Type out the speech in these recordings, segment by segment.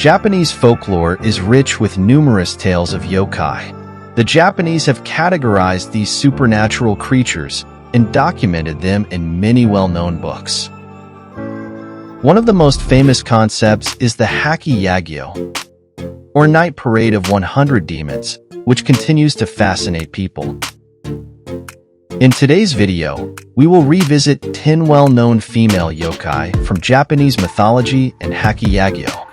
Japanese folklore is rich with numerous tales of yokai. The Japanese have categorized these supernatural creatures and documented them in many well-known books. One of the most famous concepts is the Hyakki Yagyo, or Night Parade of 100 Demons, which continues to fascinate people. In today's video, we will revisit 10 well-known female yokai from Japanese mythology and Hyakki Yagyo.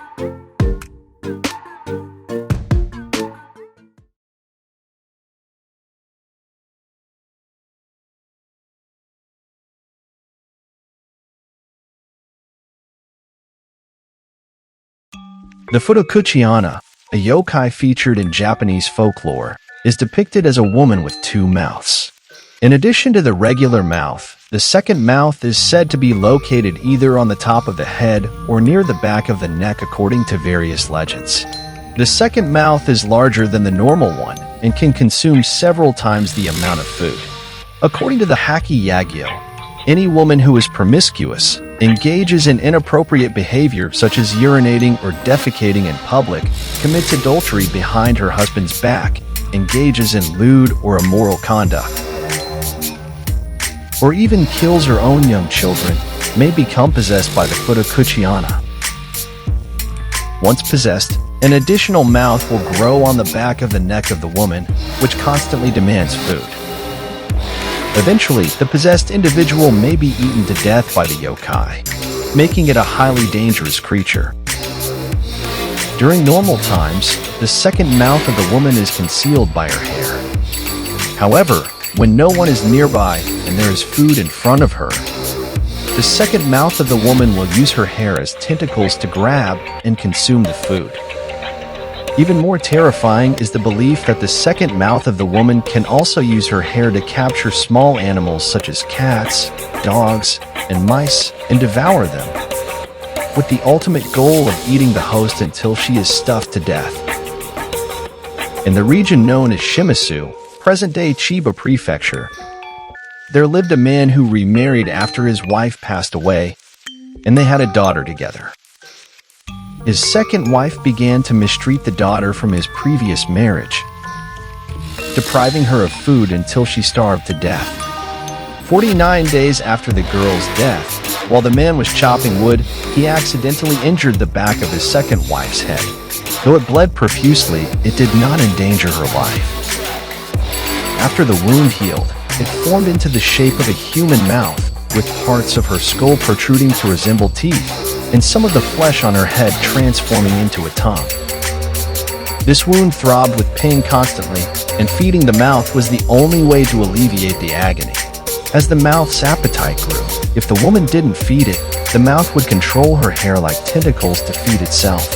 The Futakuchi Onna, a yokai featured in Japanese folklore, is depicted as a woman with two mouths. In addition to the regular mouth, the second mouth is said to be located either on the top of the head or near the back of the neck according to various legends. The second mouth is larger than the normal one and can consume several times the amount of food. According to the Hyakki Yagyo, any woman who is promiscuous, engages in inappropriate behavior such as urinating or defecating in public, commits adultery behind her husband's back, engages in lewd or immoral conduct, or even kills her own young children, may become possessed by the Futakuchi Onna. Once possessed, an additional mouth will grow on the back of the neck of the woman, which constantly demands food. Eventually, the possessed individual may be eaten to death by the yokai, making it a highly dangerous creature. During normal times, the second mouth of the woman is concealed by her hair. However, when no one is nearby and there is food in front of her, the second mouth of the woman will use her hair as tentacles to grab and consume the food. Even more terrifying is the belief that the second mouth of the woman can also use her hair to capture small animals such as cats, dogs, and mice and devour them, with the ultimate goal of eating the host until she is stuffed to death. In the region known as Shimasu, present-day Chiba Prefecture, there lived a man who remarried after his wife passed away, and they had a daughter together. His second wife began to mistreat the daughter from his previous marriage, depriving her of food until she starved to death. 49 days after the girl's death, while the man was chopping wood, he accidentally injured the back of his second wife's head. Though it bled profusely, it did not endanger her life. After the wound healed, it formed into the shape of a human mouth, with parts of her skull protruding to resemble teeth, and some of the flesh on her head transforming into a tongue. This wound throbbed with pain constantly, and feeding the mouth was the only way to alleviate the agony. As the mouth's appetite grew, if the woman didn't feed it, the mouth would control her hair like tentacles to feed itself.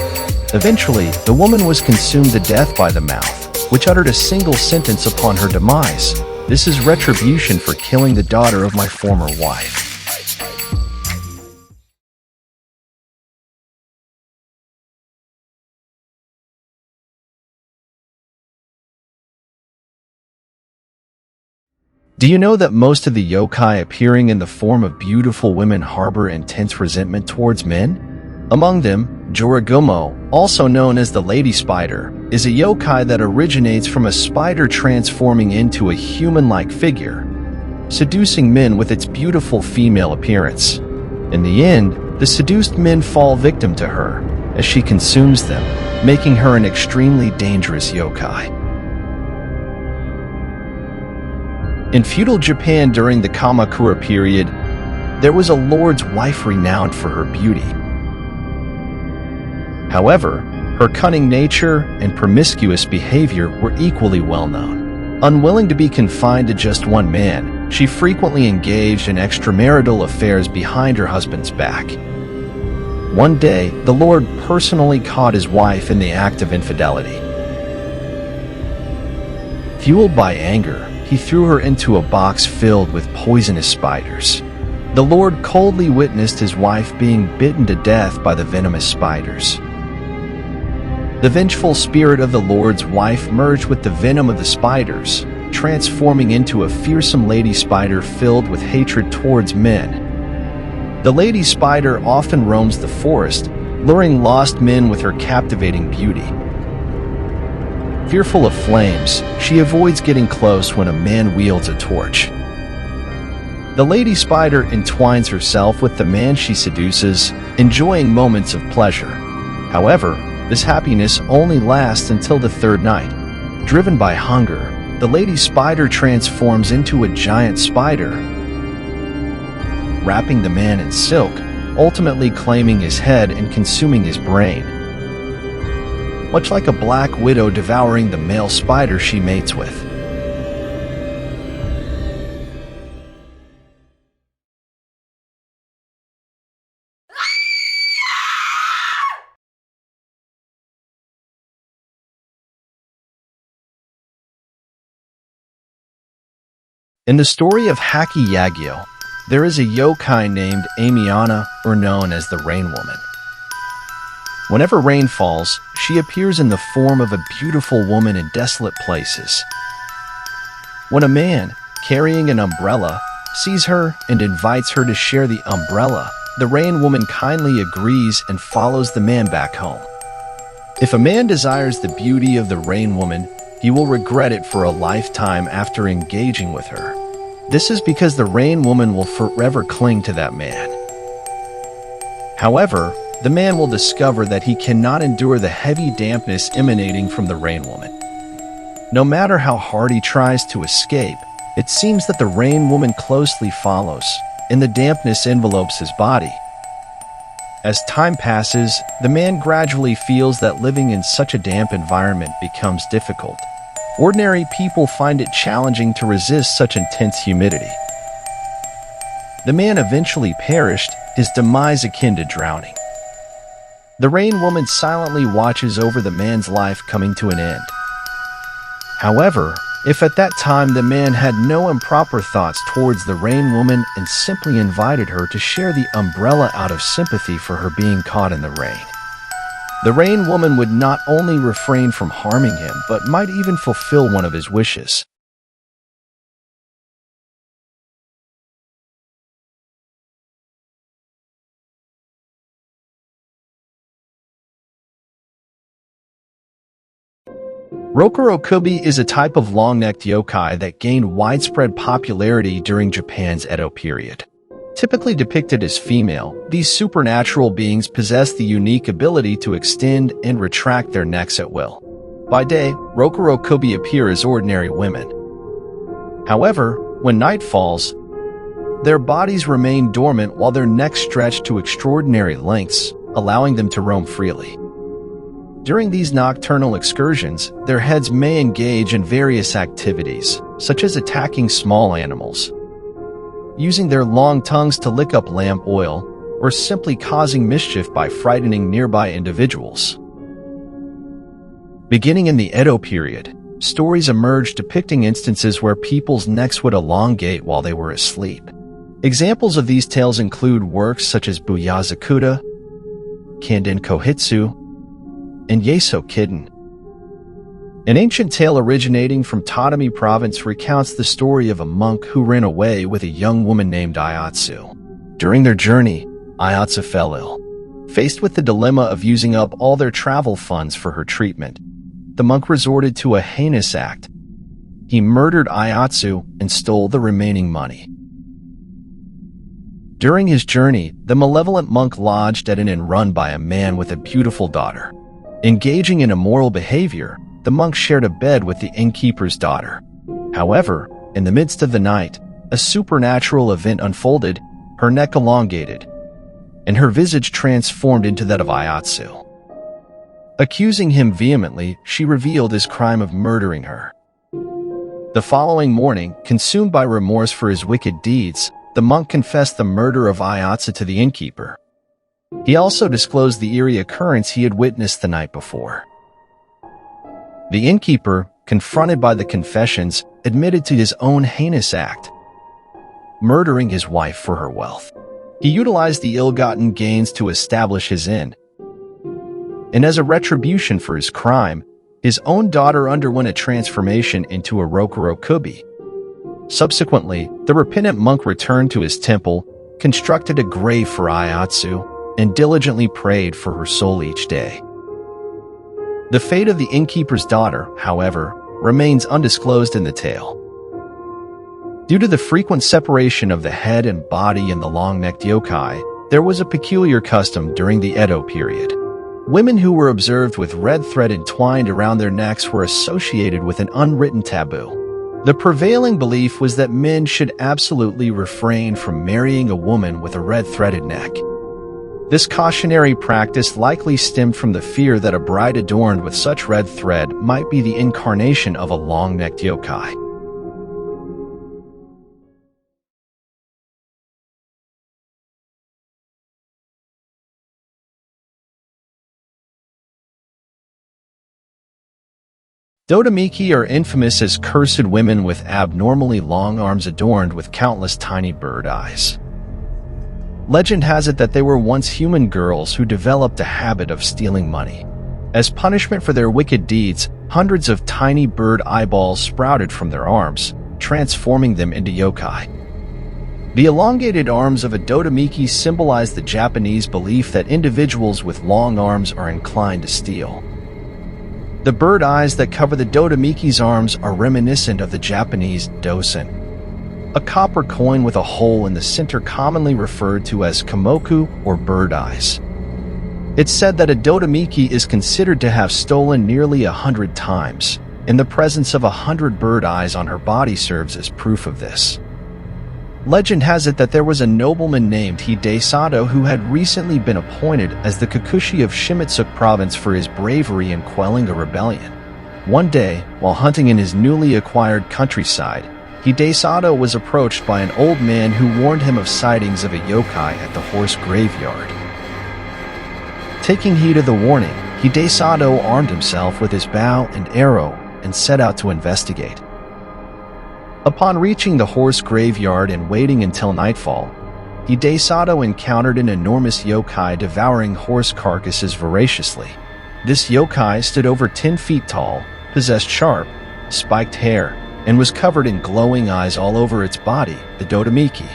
Eventually, the woman was consumed to death by the mouth, which uttered a single sentence upon her demise: "This is retribution for killing the daughter of my former wife." Do you know that most of the yokai appearing in the form of beautiful women harbor intense resentment towards men? Among them, Jorogumo, also known as the Lady Spider, is a yokai that originates from a spider transforming into a human-like figure, seducing men with its beautiful female appearance. In the end, the seduced men fall victim to her, as she consumes them, making her an extremely dangerous yokai. In feudal Japan during the Kamakura period, there was a lord's wife renowned for her beauty. However, her cunning nature and promiscuous behavior were equally well known. Unwilling to be confined to just one man, she frequently engaged in extramarital affairs behind her husband's back. One day, the lord personally caught his wife in the act of infidelity. Fueled by anger, he threw her into a box filled with poisonous spiders. The lord coldly witnessed his wife being bitten to death by the venomous spiders. The vengeful spirit of the lord's wife merged with the venom of the spiders, transforming into a fearsome lady spider filled with hatred towards men. The lady spider often roams the forest, luring lost men with her captivating beauty. Fearful of flames, she avoids getting close when a man wields a torch. The lady spider entwines herself with the man she seduces, enjoying moments of pleasure. However, this happiness only lasts until the third night. Driven by hunger, the lady spider transforms into a giant spider, wrapping the man in silk, ultimately claiming his head and consuming his brain. Much like a black widow devouring the male spider she mates with. In the story of Hyakki Yagyo, there is a yokai named Ameonna, or known as the Rain Woman. Whenever rain falls, she appears in the form of a beautiful woman in desolate places. When a man, carrying an umbrella, sees her and invites her to share the umbrella, the Rain Woman kindly agrees and follows the man back home. If a man desires the beauty of the Rain Woman, he will regret it for a lifetime after engaging with her. This is because the Rain Woman will forever cling to that man. However, the man will discover that he cannot endure the heavy dampness emanating from the Rain Woman. No matter how hard he tries to escape, it seems that the Rain Woman closely follows, and the dampness envelopes his body. As time passes, the man gradually feels that living in such a damp environment becomes difficult. Ordinary people find it challenging to resist such intense humidity. The man eventually perished, his demise akin to drowning. The Rain Woman silently watches over the man's life coming to an end. However, if at that time the man had no improper thoughts towards the Rain Woman and simply invited her to share the umbrella out of sympathy for her being caught in the rain, the Rain Woman would not only refrain from harming him but might even fulfill one of his wishes. Rokurokubi is a type of long-necked yokai that gained widespread popularity during Japan's Edo period. Typically depicted as female, these supernatural beings possess the unique ability to extend and retract their necks at will. By day, Rokurokubi appear as ordinary women. However, when night falls, their bodies remain dormant while their necks stretch to extraordinary lengths, allowing them to roam freely. During these nocturnal excursions, their heads may engage in various activities, such as attacking small animals, using their long tongues to lick up lamp oil, or simply causing mischief by frightening nearby individuals. Beginning in the Edo period, stories emerged depicting instances where people's necks would elongate while they were asleep. Examples of these tales include works such as Buyazakuta, Kanden Kohitsu, and Yeso Kitten. An ancient tale originating from Totomi province recounts the story of a monk who ran away with a young woman named Ayatsu. During their journey, Ayatsu fell ill. Faced with the dilemma of using up all their travel funds for her treatment, the monk resorted to a heinous act. He murdered Ayatsu and stole the remaining money. During his journey, the malevolent monk lodged at an inn run by a man with a beautiful daughter. Engaging in immoral behavior, the monk shared a bed with the innkeeper's daughter. However, in the midst of the night, a supernatural event unfolded, her neck elongated, and her visage transformed into that of Ayatsu. Accusing him vehemently, she revealed his crime of murdering her. The following morning, consumed by remorse for his wicked deeds, the monk confessed the murder of Ayatsu to the innkeeper. He also disclosed the eerie occurrence he had witnessed the night before. The innkeeper, confronted by the confessions, admitted to his own heinous act, murdering his wife for her wealth. He utilized the ill-gotten gains to establish his inn. And as a retribution for his crime, his own daughter underwent a transformation into a Rokurokubi. Subsequently, the repentant monk returned to his temple, constructed a grave for Ayatsu, and diligently prayed for her soul each day. The fate of the innkeeper's daughter, however, remains undisclosed in the tale. Due to the frequent separation of the head and body in the long-necked yokai, there was a peculiar custom during the Edo period. Women who were observed with red thread entwined around their necks were associated with an unwritten taboo. The prevailing belief was that men should absolutely refrain from marrying a woman with a red-threaded neck. This cautionary practice likely stemmed from the fear that a bride adorned with such red thread might be the incarnation of a long-necked yokai. Dodomeki are infamous as cursed women with abnormally long arms adorned with countless tiny bird eyes. Legend has it that they were once human girls who developed a habit of stealing money. As punishment for their wicked deeds, hundreds of tiny bird eyeballs sprouted from their arms, transforming them into yokai. The elongated arms of a Dodomeki symbolize the Japanese belief that individuals with long arms are inclined to steal. The bird eyes that cover the Dodomeki's arms are reminiscent of the Japanese dosen, a copper coin with a hole in the center commonly referred to as kamoku or bird eyes. It's said that a Dodomeki is considered to have stolen nearly 100 times, and the presence of 100 bird eyes on her body serves as proof of this. Legend has it that there was a nobleman named Hidesato who had recently been appointed as the Kakushi of Shimetsuk province for his bravery in quelling a rebellion. One day, while hunting in his newly acquired countryside, Hidesato was approached by an old man who warned him of sightings of a yokai at the horse graveyard. Taking heed of the warning, Hidesato armed himself with his bow and arrow and set out to investigate. Upon reaching the horse graveyard and waiting until nightfall, Hidesato encountered an enormous yokai devouring horse carcasses voraciously. This yokai stood over 10 feet tall, possessed sharp, spiked hair, and was covered in glowing eyes all over its body, the Dodomeki.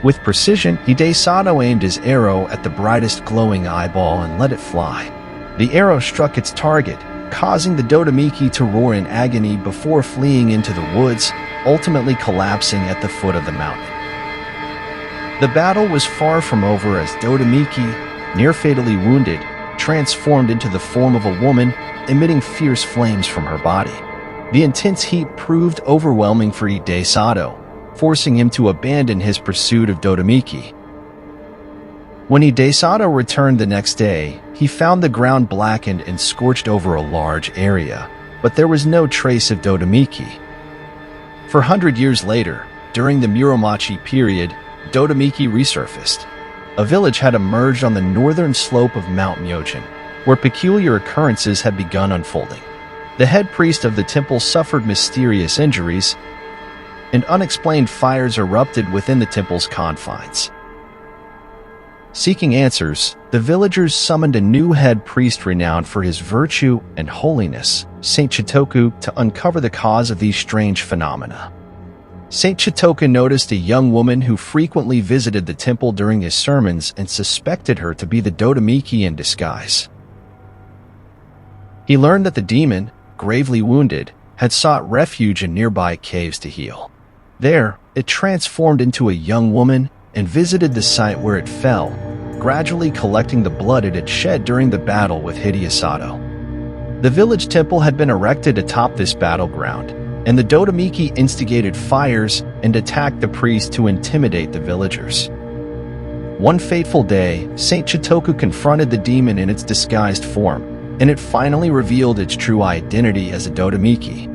With precision, Hidesato aimed his arrow at the brightest glowing eyeball and let it fly. The arrow struck its target, causing the Dodomeki to roar in agony before fleeing into the woods, ultimately collapsing at the foot of the mountain. The battle was far from over as Dodomeki, near fatally wounded, transformed into the form of a woman, emitting fierce flames from her body. The intense heat proved overwhelming for Hidesato, forcing him to abandon his pursuit of Dodomeki. When Hidesato returned the next day, he found the ground blackened and scorched over a large area, but there was no trace of Dodomeki. 400 years later, during the Muromachi period, Dodomeki resurfaced. A village had emerged on the northern slope of Mount Myojin, where peculiar occurrences had begun unfolding. The head priest of the temple suffered mysterious injuries, and unexplained fires erupted within the temple's confines. Seeking answers, the villagers summoned a new head priest renowned for his virtue and holiness, Saint Chitoku, to uncover the cause of these strange phenomena. Saint Chitoku noticed a young woman who frequently visited the temple during his sermons and suspected her to be the Dodomeki in disguise. He learned that the demon, gravely wounded, had sought refuge in nearby caves to heal. There, it transformed into a young woman and visited the site where it fell, gradually collecting the blood it had shed during the battle with Hidesato. The village temple had been erected atop this battleground, and the Dodomeki instigated fires and attacked the priest to intimidate the villagers. One fateful day, Saint Chitoku confronted the demon in its disguised form, and it finally revealed its true identity as a Dodomeki.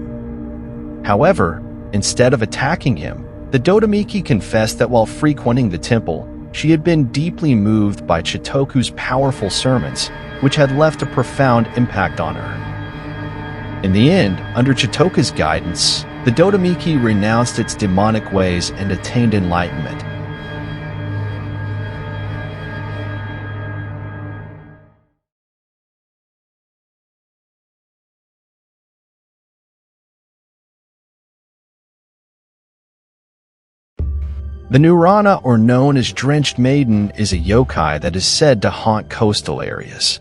However, instead of attacking him, the Dodomeki confessed that while frequenting the temple, she had been deeply moved by Chitoku's powerful sermons, which had left a profound impact on her. In the end, under Chitoku's guidance, the Dodomeki renounced its demonic ways and attained enlightenment. The Nure Onna, or known as Drenched Maiden, is a yokai that is said to haunt coastal areas.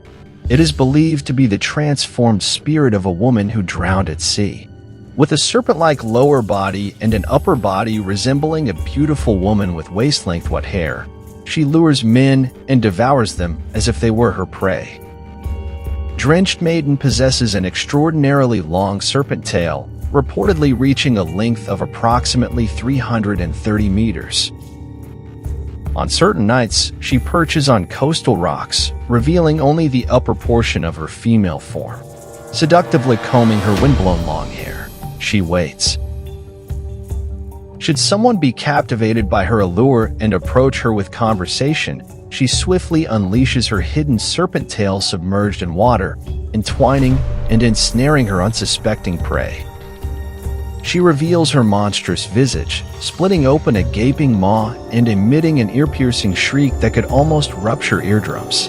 It is believed to be the transformed spirit of a woman who drowned at sea. With a serpent-like lower body and an upper body resembling a beautiful woman with waist-length white hair, she lures men and devours them as if they were her prey. Drenched Maiden possesses an extraordinarily long serpent tail, reportedly reaching a length of approximately 330 meters. On certain nights, she perches on coastal rocks, revealing only the upper portion of her female form. Seductively combing her windblown long hair, she waits. Should someone be captivated by her allure and approach her with conversation, she swiftly unleashes her hidden serpent tail submerged in water, entwining and ensnaring her unsuspecting prey. She reveals her monstrous visage, splitting open a gaping maw and emitting an ear-piercing shriek that could almost rupture eardrums.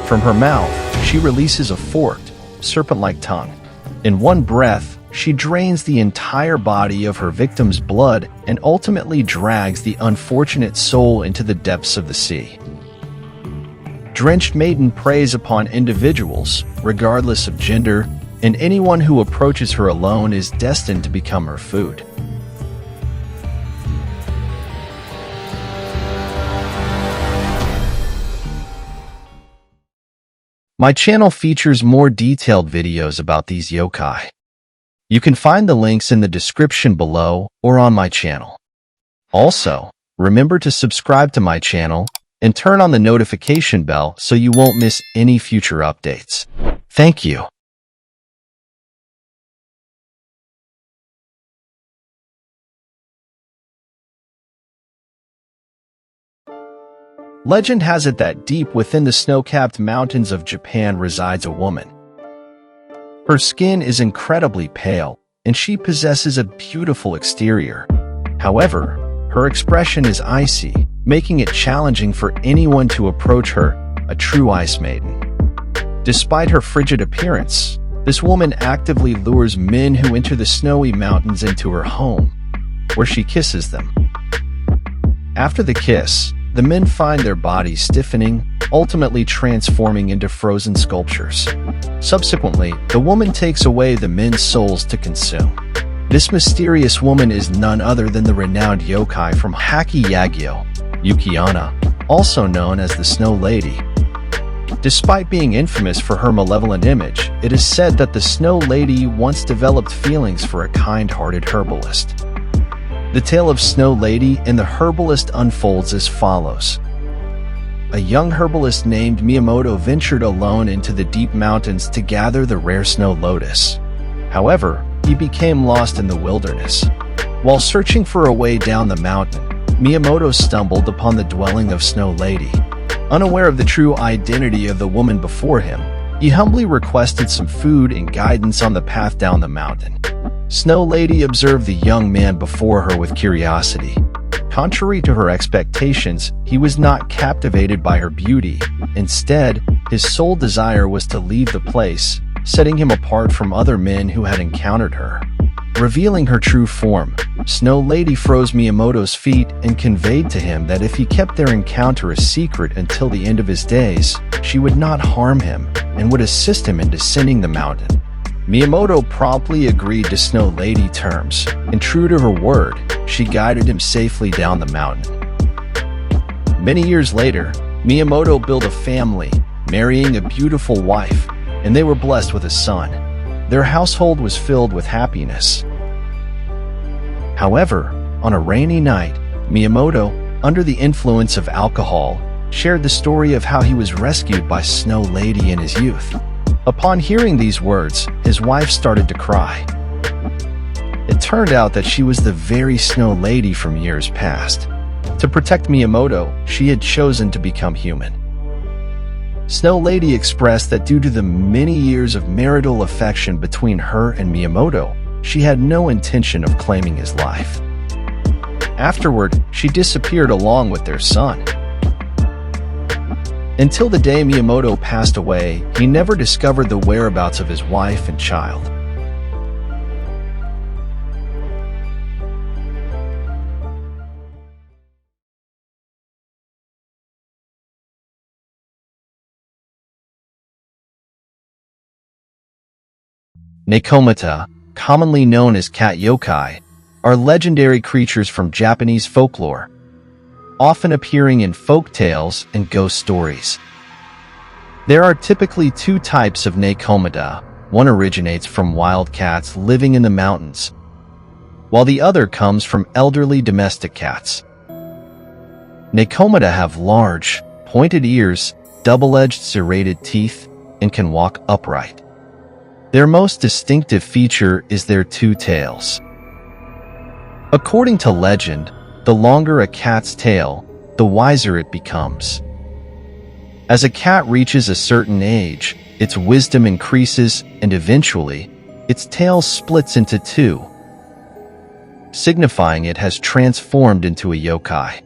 From her mouth, she releases a forked, serpent-like tongue. In one breath, she drains the entire body of her victim's blood and ultimately drags the unfortunate soul into the depths of the sea. Drenched Maiden preys upon individuals, regardless of gender, and anyone who approaches her alone is destined to become her food. My channel features more detailed videos about these yokai. You can find the links in the description below or on my channel. Also, remember to subscribe to my channel and turn on the notification bell so you won't miss any future updates. Thank you. Legend has it that deep within the snow-capped mountains of Japan resides a woman. Her skin is incredibly pale, and she possesses a beautiful exterior. However, her expression is icy, making it challenging for anyone to approach her, a true ice maiden. Despite her frigid appearance, this woman actively lures men who enter the snowy mountains into her home, where she kisses them. After the kiss, the men find their bodies stiffening, ultimately transforming into frozen sculptures. Subsequently, the woman takes away the men's souls to consume. This mysterious woman is none other than the renowned yokai from Hyakki Yagyo, Yuki Onna, also known as the Snow Lady. Despite being infamous for her malevolent image, it is said that the Snow Lady once developed feelings for a kind-hearted herbalist. The tale of Snow Lady and the herbalist unfolds as follows. A young herbalist named Miyamoto ventured alone into the deep mountains to gather the rare snow lotus. However, he became lost in the wilderness. While searching for a way down the mountain, Miyamoto stumbled upon the dwelling of Snow Lady. Unaware of the true identity of the woman before him, he humbly requested some food and guidance on the path down the mountain. Snow Lady observed the young man before her with curiosity. Contrary to her expectations, he was not captivated by her beauty. Instead, his sole desire was to leave the place, setting him apart from other men who had encountered her. Revealing her true form, Snow Lady froze Miyamoto's feet and conveyed to him that if he kept their encounter a secret until the end of his days, she would not harm him and would assist him in descending the mountain. Miyamoto promptly agreed to Snow Lady terms, and true to her word, she guided him safely down the mountain. Many years later, Miyamoto built a family, marrying a beautiful wife, and they were blessed with a son. Their household was filled with happiness. However, on a rainy night, Miyamoto, under the influence of alcohol, shared the story of how he was rescued by Snow Lady in his youth. Upon hearing these words, his wife started to cry. It turned out that she was the very Snow Lady from years past. To protect Miyamoto, she had chosen to become human. Snow Lady expressed that due to the many years of marital affection between her and Miyamoto, she had no intention of claiming his life. Afterward, she disappeared along with their son. Until the day Miyamoto passed away, he never discovered the whereabouts of his wife and child. Nekomata, commonly known as cat yokai, are legendary creatures from Japanese folklore, often appearing in folk tales and ghost stories. There are typically two types of Nekomata. One originates from wild cats living in the mountains, while the other comes from elderly domestic cats. Nekomata have large, pointed ears, double-edged serrated teeth, and can walk upright. Their most distinctive feature is their two tails. According to legend, the longer a cat's tail, the wiser it becomes. As a cat reaches a certain age, its wisdom increases and eventually, its tail splits into two, signifying it has transformed into a yokai.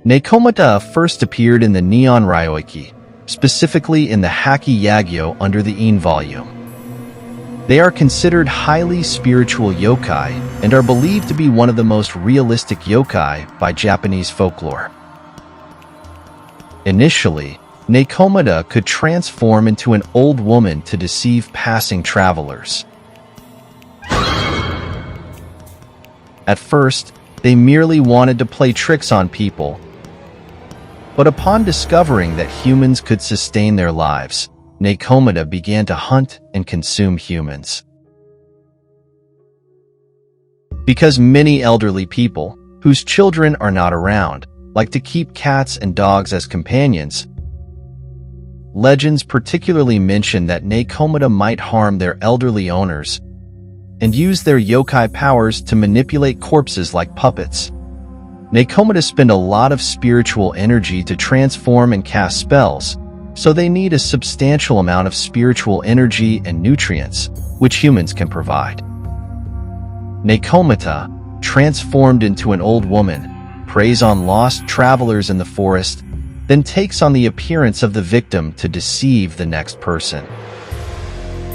Nekomata first appeared in the Nihon Ryoiki, specifically in the Hyakki Yagyo under the In volume. They are considered highly spiritual yokai and are believed to be one of the most realistic yokai by Japanese folklore. Initially, Nekomata could transform into an old woman to deceive passing travelers. At first, they merely wanted to play tricks on people, but upon discovering that humans could sustain their lives, Nekomata began to hunt and consume humans. Because many elderly people, whose children are not around, like to keep cats and dogs as companions, legends particularly mention that Nekomata might harm their elderly owners and use their yokai powers to manipulate corpses like puppets. Nekomata spend a lot of spiritual energy to transform and cast spells, so they need a substantial amount of spiritual energy and nutrients, which humans can provide. Nekomata, transformed into an old woman, preys on lost travelers in the forest, then takes on the appearance of the victim to deceive the next person.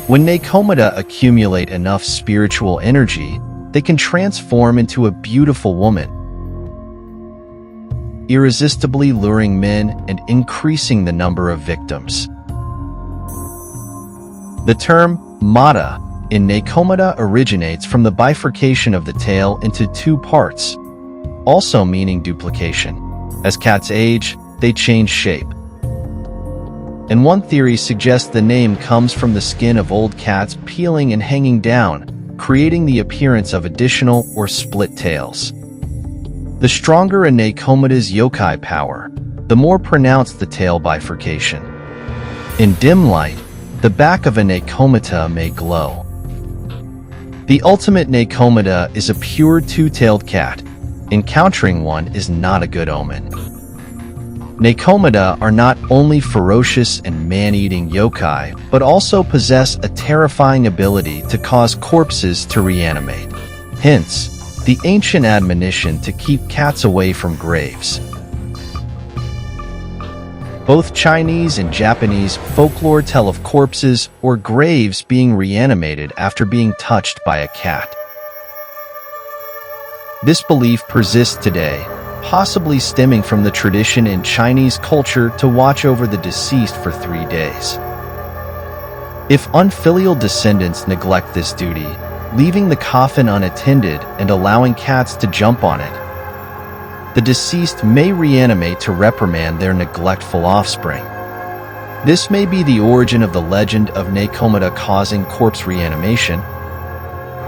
When Nekomata accumulate enough spiritual energy, they can transform into a beautiful woman, irresistibly luring men and increasing the number of victims. The term mata in Nekomata originates from the bifurcation of the tail into two parts, also meaning duplication. As cats age, they change shape. And one theory suggests the name comes from the skin of old cats peeling and hanging down, creating the appearance of additional or split tails. The stronger a Nekomata's yokai power, the more pronounced the tail bifurcation. In dim light, the back of a Nekomata may glow. The ultimate Nekomata is a pure two-tailed cat. Encountering one is not a good omen. Nekomata are not only ferocious and man-eating yokai, but also possess a terrifying ability to cause corpses to reanimate. Hence, the ancient admonition to keep cats away from graves. Both Chinese and Japanese folklore tell of corpses or graves being reanimated after being touched by a cat. This belief persists today, possibly stemming from the tradition in Chinese culture to watch over the deceased for 3 days. If unfilial descendants neglect this duty, leaving the coffin unattended and allowing cats to jump on it, the deceased may reanimate to reprimand their neglectful offspring. This may be the origin of the legend of Nekomata causing corpse reanimation,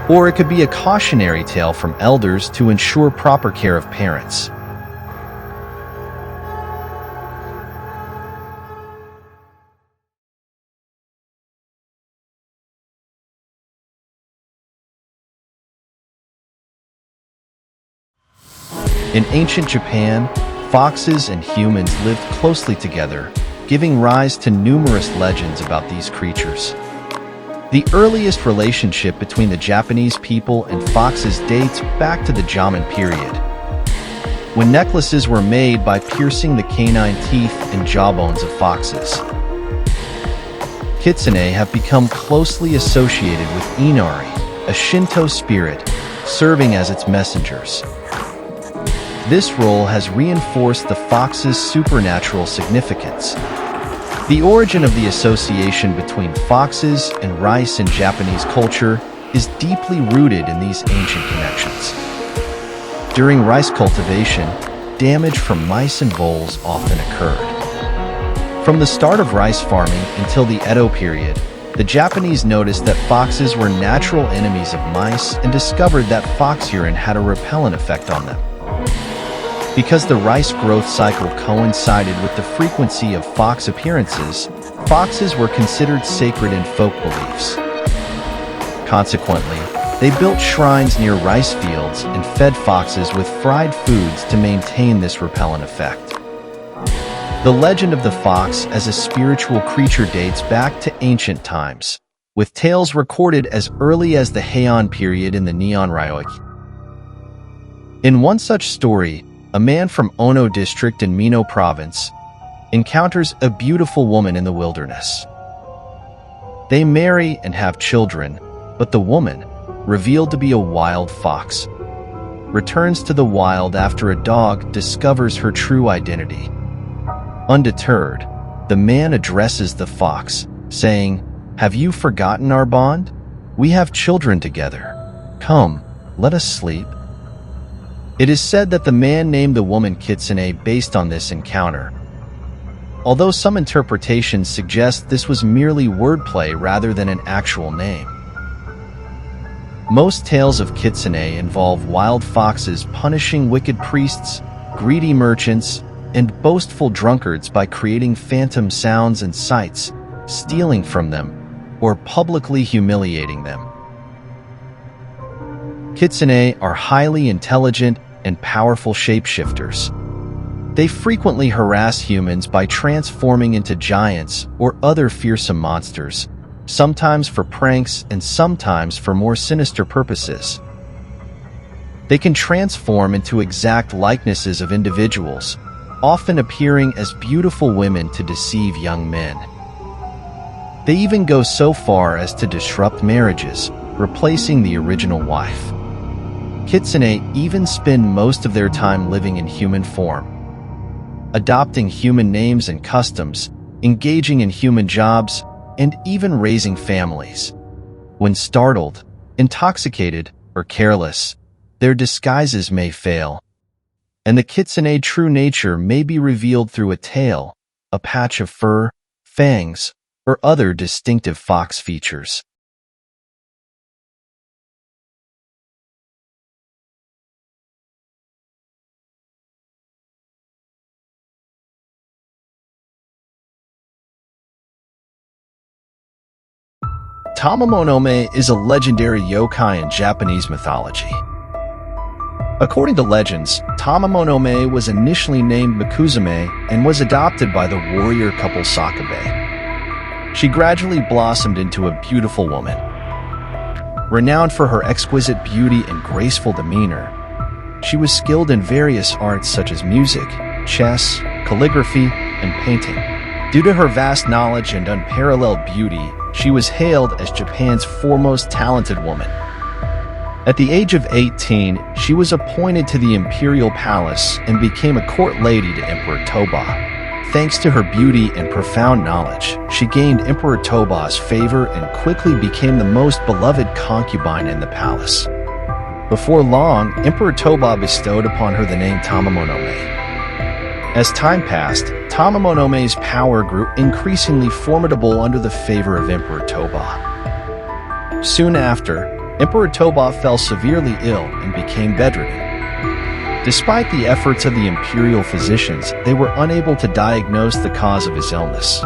or it could be a cautionary tale from elders to ensure proper care of parents. In ancient Japan, foxes and humans lived closely together, giving rise to numerous legends about these creatures. The earliest relationship between the Japanese people and foxes dates back to the Jomon period, when necklaces were made by piercing the canine teeth and jawbones of foxes. Kitsune have become closely associated with Inari, a Shinto spirit, serving as its messengers. This role has reinforced the fox's supernatural significance. The origin of the association between foxes and rice in Japanese culture is deeply rooted in these ancient connections. During rice cultivation, damage from mice and voles often occurred. From the start of rice farming until the Edo period, the Japanese noticed that foxes were natural enemies of mice and discovered that fox urine had a repellent effect on them. Because the rice growth cycle coincided with the frequency of fox appearances, foxes were considered sacred in folk beliefs. Consequently, they built shrines near rice fields and fed foxes with fried foods to maintain this repellent effect. The legend of the fox as a spiritual creature dates back to ancient times, with tales recorded as early as the Heian period in the Nihon Ryoki. In one such story, a man from Ono district in Mino province encounters a beautiful woman in the wilderness. They marry and have children, but the woman, revealed to be a wild fox, returns to the wild after a dog discovers her true identity. Undeterred, the man addresses the fox, saying, "Have you forgotten our bond? We have children together. Come, let us sleep." It is said that the man named the woman Kitsune based on this encounter, although some interpretations suggest this was merely wordplay rather than an actual name. Most tales of Kitsune involve wild foxes punishing wicked priests, greedy merchants, and boastful drunkards by creating phantom sounds and sights, stealing from them, or publicly humiliating them. Kitsune are highly intelligent and powerful shapeshifters. They frequently harass humans by transforming into giants or other fearsome monsters, sometimes for pranks and sometimes for more sinister purposes. They can transform into exact likenesses of individuals, often appearing as beautiful women to deceive young men. They even go so far as to disrupt marriages, replacing the original wife. Kitsune even spend most of their time living in human form, adopting human names and customs, engaging in human jobs, and even raising families. When startled, intoxicated, or careless, their disguises may fail, and the Kitsune true nature may be revealed through a tail, a patch of fur, fangs, or other distinctive fox features. Tamamo is a legendary yokai in Japanese mythology. According to legends, Tamamo was initially named Mikuzume and was adopted by the warrior couple Sakabe. She gradually blossomed into a beautiful woman. Renowned for her exquisite beauty and graceful demeanor, she was skilled in various arts such as music, chess, calligraphy, and painting. Due to her vast knowledge and unparalleled beauty, she was hailed as Japan's foremost talented woman. At the age of 18, she was appointed to the imperial palace and became a court lady to Emperor Toba. Thanks to her beauty and profound knowledge, she gained Emperor Toba's favor and quickly became the most beloved concubine in the palace. Before long, Emperor Toba bestowed upon her the name Tamamo. As time passed, Tamamonome's power grew increasingly formidable under the favor of Emperor Toba. Soon after, Emperor Toba fell severely ill and became bedridden. Despite the efforts of the imperial physicians, they were unable to diagnose the cause of his illness.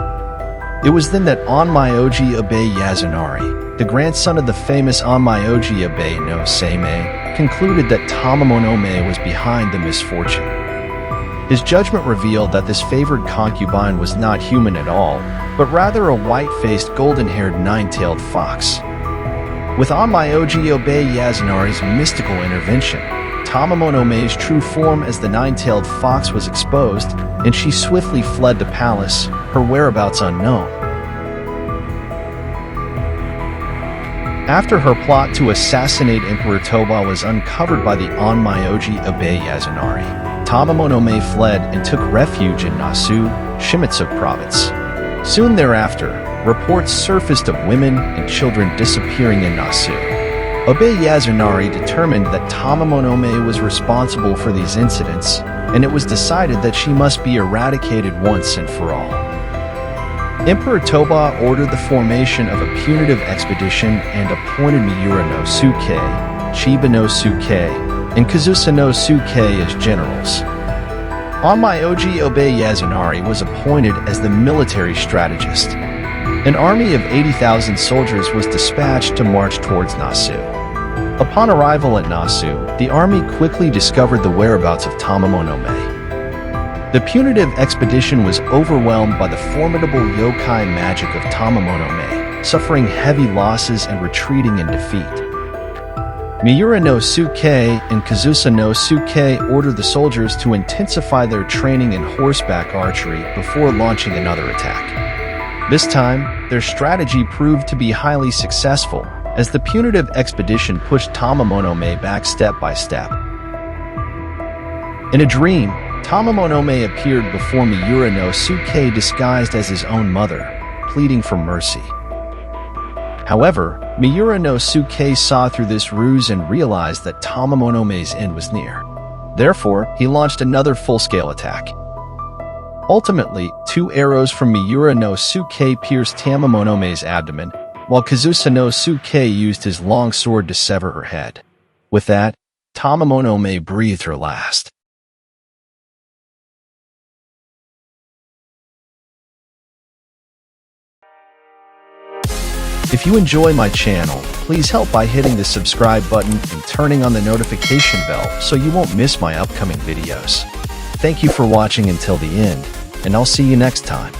It was then that Onmyoji Abe Yasunari, the grandson of the famous Onmyoji Abe no Seimei, concluded that Tamamonome was behind the misfortune. His judgment revealed that this favored concubine was not human at all, but rather a white-faced, golden-haired, nine-tailed fox. With Onmyoji Abe Yasunari's mystical intervention, Tamamonome's true form as the nine-tailed fox was exposed, and she swiftly fled the palace, her whereabouts unknown. After her plot to assassinate Emperor Toba was uncovered by the Onmyoji Abe Yasunari, Tamamonome fled and took refuge in Nasu, Shimizu province. Soon thereafter, reports surfaced of women and children disappearing in Nasu. Obe Yazunari determined that Tamamo was responsible for these incidents, and it was decided that she must be eradicated once and for all. Emperor Toba ordered the formation of a punitive expedition and appointed Miura no Suke, Chiba no Suke, and Kazusa no Suke as generals. Onmyoji Obe Yazunari was appointed as the military strategist. An army of 80,000 soldiers was dispatched to march towards Nasu. Upon arrival at Nasu, the army quickly discovered the whereabouts of Tamamo. The punitive expedition was overwhelmed by the formidable yokai magic of Tamamo, suffering heavy losses and retreating in defeat. Miura no Suke and Kazusa no Suke ordered the soldiers to intensify their training in horseback archery before launching another attack. This time, their strategy proved to be highly successful, as the punitive expedition pushed Tamamo back step by step. In a dream, Tamamo appeared before Miura no Suke disguised as his own mother, pleading for mercy. However, Miura no Suke saw through this ruse and realized that Tamamo's end was near. Therefore, he launched another full-scale attack. Ultimately, 2 arrows from Miura no Suke pierced Tamamo's abdomen, while Kazusa no Suke used his long sword to sever her head. With that, Tamamo breathed her last. If you enjoy my channel, please help by hitting the subscribe button and turning on the notification bell so you won't miss my upcoming videos. Thank you for watching until the end, and I'll see you next time.